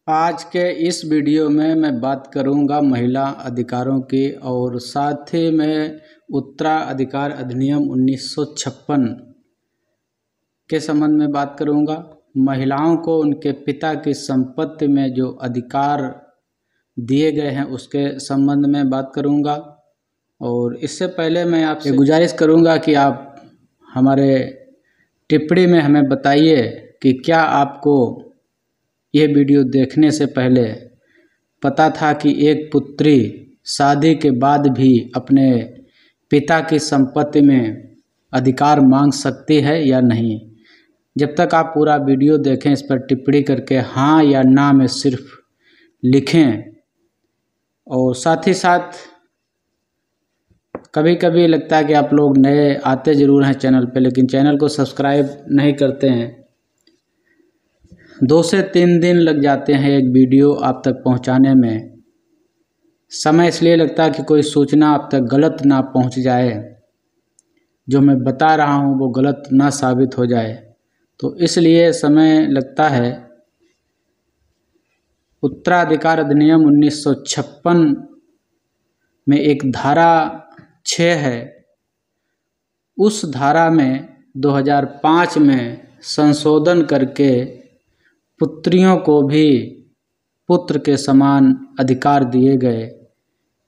आज के इस वीडियो में मैं बात करूंगा महिला अधिकारों की और साथ ही में उत्तराधिकार अधिनियम 1956 के संबंध में बात करूंगा। महिलाओं को उनके पिता की संपत्ति में जो अधिकार दिए गए हैं उसके संबंध में बात करूंगा। और इससे पहले मैं आपसे गुजारिश करूंगा कि आप हमारे टिप्पणी में हमें बताइए कि क्या आपको ये वीडियो देखने से पहले पता था कि एक पुत्री शादी के बाद भी अपने पिता की संपत्ति में अधिकार मांग सकती है या नहीं। जब तक आप पूरा वीडियो देखें इस पर टिप्पणी करके हाँ या ना में सिर्फ लिखें। और साथ ही साथ कभी कभी लगता है कि आप लोग नए आते ज़रूर हैं चैनल पे, लेकिन चैनल को सब्सक्राइब नहीं करते हैं। 2 से 3 दिन लग जाते हैं एक वीडियो आप तक पहुंचाने में। समय इसलिए लगता है कि कोई सूचना आप तक गलत ना पहुंच जाए, जो मैं बता रहा हूं वो गलत ना साबित हो जाए, तो इसलिए समय लगता है। उत्तराधिकार अधिनियम 1956 में एक धारा 6 है। उस धारा में 2005 में संशोधन करके पुत्रियों को भी पुत्र के समान अधिकार दिए गए।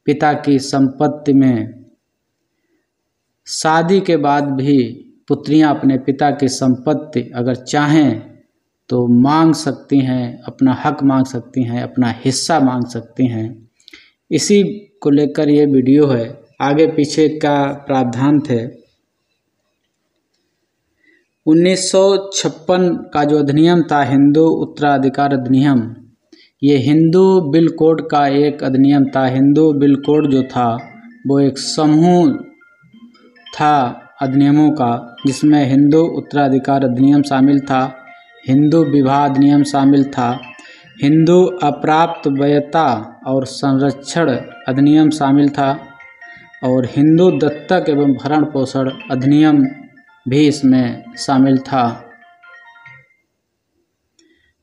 पिता की संपत्ति में शादी के बाद भी पुत्रियां अपने पिता की संपत्ति अगर चाहें तो मांग सकती हैं, अपना हक मांग सकती हैं, अपना हिस्सा मांग सकती हैं। इसी को लेकर ये वीडियो है। आगे पीछे का प्रावधान थे। 1956 का जो अधिनियम था, हिंदू उत्तराधिकार अधिनियम, ये हिंदू बिल कोड का एक अधिनियम था। हिंदू बिल कोड जो था वो एक समूह था अधिनियमों का, जिसमें हिंदू उत्तराधिकार अधिनियम शामिल था, हिंदू विवाह अधिनियम शामिल था, हिंदू अप्राप्त वयता और संरक्षण अधिनियम शामिल था, और हिंदू दत्तक एवं भरण पोषण अधिनियम भी इसमें शामिल था।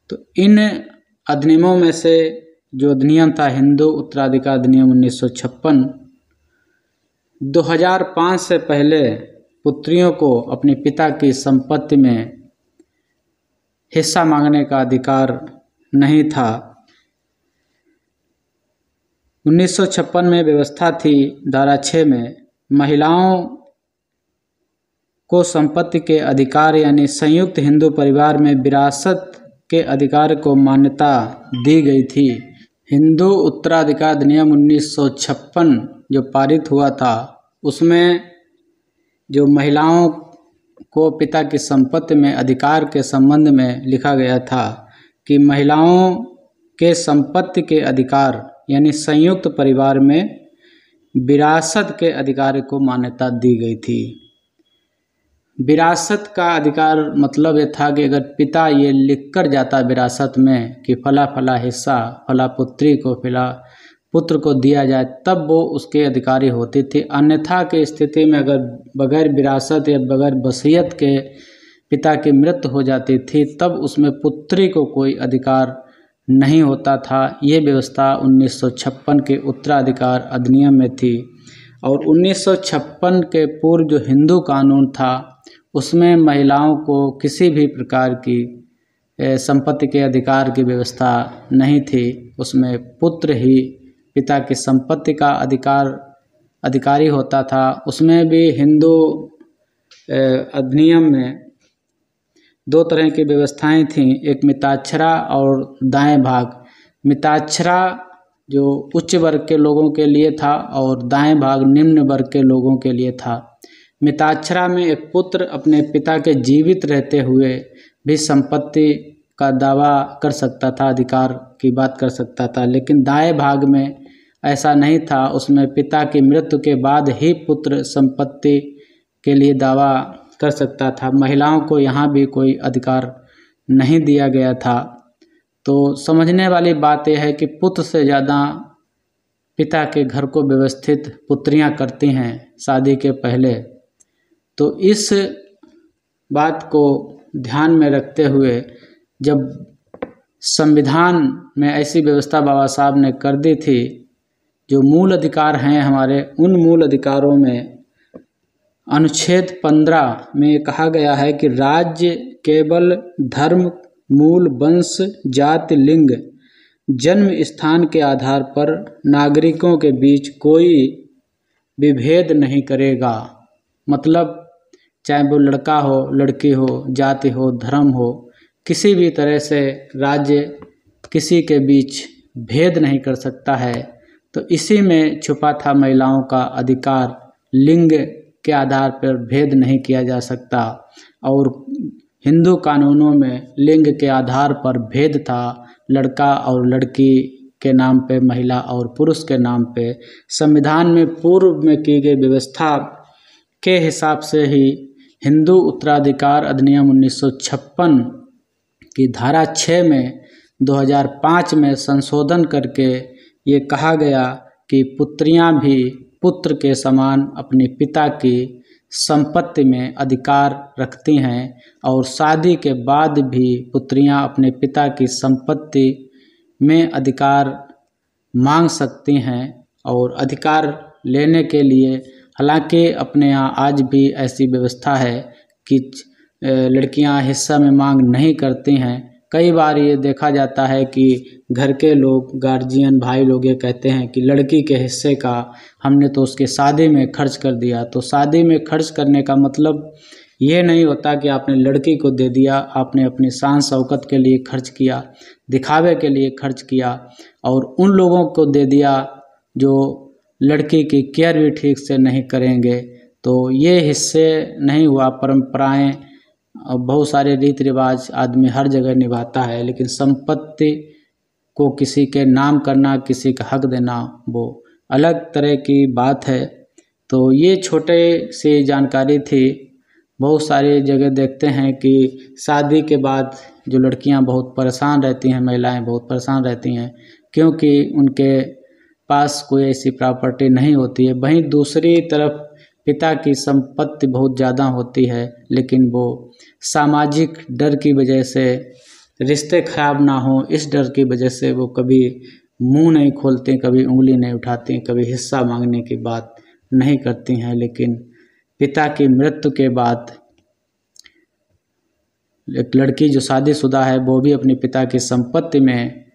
तो इन अधिनियमों में से जो अधिनियम था हिंदू उत्तराधिकार अधिनियम 1956, 2005 से पहले पुत्रियों को अपने पिता की संपत्ति में हिस्सा मांगने का अधिकार नहीं था। 1956 में व्यवस्था थी धारा 6 में, महिलाओं को संपत्ति के अधिकार यानी संयुक्त हिंदू परिवार में विरासत के अधिकार को मान्यता दी गई थी। हिंदू उत्तराधिकार अधिनियम 1956 जो पारित हुआ था, उसमें जो महिलाओं को पिता की संपत्ति में अधिकार के संबंध में लिखा गया था कि महिलाओं के संपत्ति के अधिकार यानी संयुक्त परिवार में विरासत के अधिकार को मान्यता दी गई थी। विरासत का अधिकार मतलब ये था कि अगर पिता ये लिख कर जाता विरासत में कि फला फला हिस्सा फला पुत्री को फला पुत्र को दिया जाए, तब वो उसके अधिकारी होती थी। अन्यथा की स्थिति में अगर बगैर विरासत या बगैर वसीयत के पिता की मृत्यु हो जाती थी, तब उसमें पुत्री को कोई अधिकार नहीं होता था। ये व्यवस्था 1956 के उत्तराधिकार अधिनियम में थी। और 1956 के पूर्व जो हिंदू कानून था, उसमें महिलाओं को किसी भी प्रकार की संपत्ति के अधिकार की व्यवस्था नहीं थी। उसमें पुत्र ही पिता की संपत्ति का अधिकारी होता था। उसमें भी हिंदू अधिनियम में 2 तरह की व्यवस्थाएं थीं, एक मिताक्षरा और दाएं भाग। मिताक्षरा जो उच्च वर्ग के लोगों के लिए था और दाएं भाग निम्न वर्ग के लोगों के लिए था। मिताक्षरा में एक पुत्र अपने पिता के जीवित रहते हुए भी संपत्ति का दावा कर सकता था, अधिकार की बात कर सकता था, लेकिन दाएं भाग में ऐसा नहीं था। उसमें पिता की मृत्यु के बाद ही पुत्र संपत्ति के लिए दावा कर सकता था। महिलाओं को यहाँ भी कोई अधिकार नहीं दिया गया था। तो समझने वाली बात यह है कि पुत्र से ज़्यादा पिता के घर को व्यवस्थित पुत्रियाँ करती हैं शादी के पहले। तो इस बात को ध्यान में रखते हुए जब संविधान में ऐसी व्यवस्था बाबा साहब ने कर दी थी, जो मूल अधिकार हैं हमारे, उन मूल अधिकारों में अनुच्छेद 15 में कहा गया है कि राज्य केवल धर्म, मूल, वंश, जाति, लिंग, जन्म स्थान के आधार पर नागरिकों के बीच कोई विभेद नहीं करेगा। मतलब चाहे वो लड़का हो, लड़की हो, जाति हो, धर्म हो, किसी भी तरह से राज्य किसी के बीच भेद नहीं कर सकता है। तो इसी में छुपा था महिलाओं का अधिकार, लिंग के आधार पर भेद नहीं किया जा सकता। और हिंदू कानूनों में लिंग के आधार पर भेद था, लड़का और लड़की के नाम पे, महिला और पुरुष के नाम पे। संविधान में पूर्व में की गई व्यवस्था के हिसाब से ही हिंदू उत्तराधिकार अधिनियम 1956 की धारा 6 में 2005 में संशोधन करके ये कहा गया कि पुत्रियां भी पुत्र के समान अपने पिता की संपत्ति में अधिकार रखती हैं और शादी के बाद भी पुत्रियां अपने पिता की संपत्ति में अधिकार मांग सकती हैं। और अधिकार लेने के लिए, हालांकि अपने यहाँ आज भी ऐसी व्यवस्था है कि लड़कियां हिस्सा में मांग नहीं करती हैं। कई बार ये देखा जाता है कि घर के लोग, गार्जियन, भाई लोग ये कहते हैं कि लड़की के हिस्से का हमने तो उसके शादी में खर्च कर दिया। तो शादी में खर्च करने का मतलब ये नहीं होता कि आपने लड़की को दे दिया, आपने अपनी शान शौकत के लिए खर्च किया, दिखावे के लिए खर्च किया और उन लोगों को दे दिया जो लड़की की केयर भी ठीक से नहीं करेंगे। तो ये हिस्से नहीं हुआ। परंपराएं और बहुत सारे रीति रिवाज आदमी हर जगह निभाता है, लेकिन संपत्ति को किसी के नाम करना, किसी का हक देना, वो अलग तरह की बात है। तो ये छोटे सी जानकारी थी। बहुत सारी जगह देखते हैं कि शादी के बाद जो लड़कियां बहुत परेशान रहती हैं, महिलाएं बहुत परेशान रहती हैं, क्योंकि उनके पास कोई ऐसी प्रॉपर्टी नहीं होती है। वहीं दूसरी तरफ पिता की संपत्ति बहुत ज़्यादा होती है, लेकिन वो सामाजिक डर की वजह से, रिश्ते खराब ना हो इस डर की वजह से वो कभी मुंह नहीं खोलते, कभी उंगली नहीं उठाती, कभी हिस्सा मांगने की बात नहीं करती हैं। लेकिन पिता की मृत्यु के बाद एक लड़की जो शादीशुदा है वो भी अपने पिता की संपत्ति में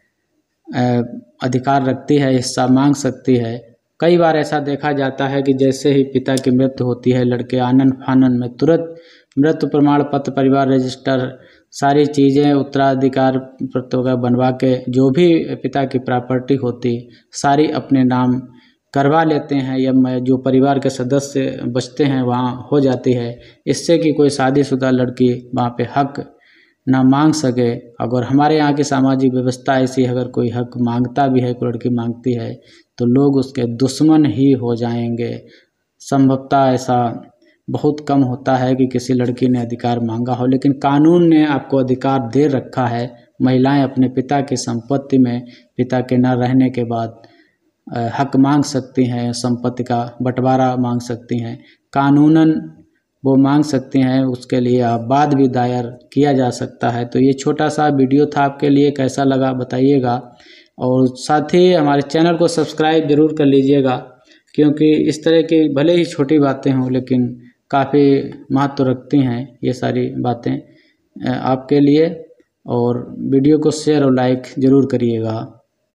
अधिकार रखती है, हिस्सा मांग सकती है। कई बार ऐसा देखा जाता है कि जैसे ही पिता की मृत्यु होती है, लड़के आनन फानन में तुरंत मृत्यु प्रमाण पत्र, परिवार रजिस्टर, सारी चीज़ें उत्तराधिकार पत्र बनवा के जो भी पिता की प्रॉपर्टी होती सारी अपने नाम करवा लेते हैं, या जो परिवार के सदस्य बचते हैं वहाँ हो जाती है, इससे कि कोई शादीशुदा लड़की वहाँ पे हक ना मांग सके। अगर हमारे यहाँ की सामाजिक व्यवस्था ऐसी, अगर कोई हक मांगता भी है, कोई लड़की मांगती है, तो लोग उसके दुश्मन ही हो जाएंगे। संभवतः ऐसा बहुत कम होता है कि किसी लड़की ने अधिकार मांगा हो, लेकिन कानून ने आपको अधिकार दे रखा है। महिलाएं अपने पिता की संपत्ति में पिता के न रहने के बाद हक मांग सकती हैं, संपत्ति का बंटवारा मांग सकती हैं, कानूनन वो मांग सकती हैं। उसके लिए वाद भी दायर किया जा सकता है। तो ये छोटा सा वीडियो था आपके लिए, कैसा लगा बताइएगा। और साथ ही हमारे चैनल को सब्सक्राइब ज़रूर कर लीजिएगा, क्योंकि इस तरह की भले ही छोटी बातें हों लेकिन काफ़ी महत्व रखती हैं ये सारी बातें आपके लिए। और वीडियो को शेयर और लाइक ज़रूर करिएगा।